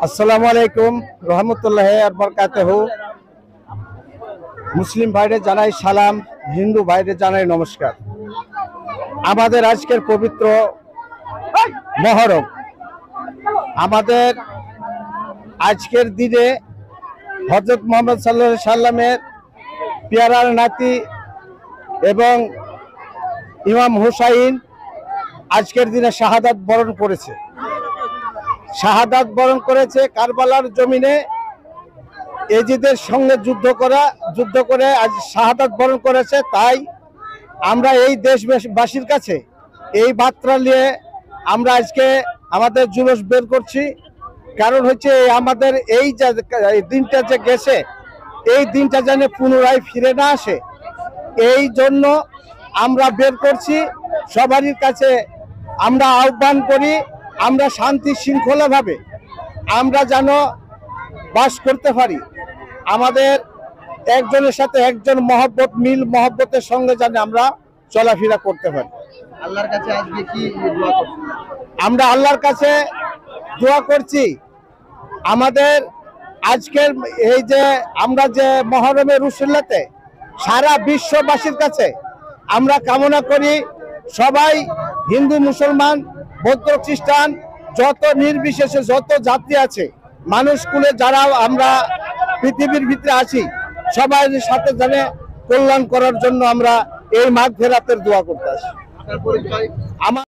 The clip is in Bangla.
আসসালামু আলাইকুম রহমতুল্লাহি ওয়া বারাকাতুহু। মুসলিম ভাইদের জানাই সালাম, হিন্দু ভাইদের জানাই নমস্কার। আমাদের আজকের পবিত্র মহরম, আমাদের আজকের দিনে হযরত মুহাম্মদ সাল্লাল্লাহু আলাইহি সাল্লামের পেয়ারার নাতি এবং ইমাম হুসাইন আজকের দিনে শাহাদাত বরণ করেছে। শাহাদাত বরণ করেছে কারবালার জমিনে। এজিদের সঙ্গে যুদ্ধ করে আজ শাহাদাত বরণ করেছে। তাই আমরা এই দেশবাসীর কাছে এই বার্তা নিয়ে আমরা আজকে আমাদের জুলুস বের করছি। কারণ হচ্ছে আমাদের এই দিনটা যে গেছে, এই দিনটা যেন পুনরায় ফিরে না আসে, এই জন্য আমরা বের করছি। সবারই কাছে আমরা আহ্বান করি, আমরা শান্তি শৃঙ্খলাভাবে আমরা যেন বাস করতে পারি। আমাদের একজনের সাথে একজন মহব্বত, মিল মহব্বতের সঙ্গে যেন আমরা চলাফেরা করতে পারি। আল্লাহর কাছে আজকে কি দোয়া করছেন? আমরা আল্লাহর কাছে দোয়া করছি, আমাদের আজকের এই যে আমরা যে মহরমের উসিলাতে সারা বিশ্ববাসীর কাছে আমরা কামনা করি, সবাই হিন্দু মুসলমান বৌদ্ধ খ্রিস্টান যত নির্বিশেষে যত জাতি আছে, মানুষকুলে যারা আমরা পৃথিবীর ভিতরে আছি, সবাই সাথে জানে কল্যাণ করার জন্য আমরা এই মাগফিরাতের দোয়া করতে আসি। আপনার পরিচয়? আমার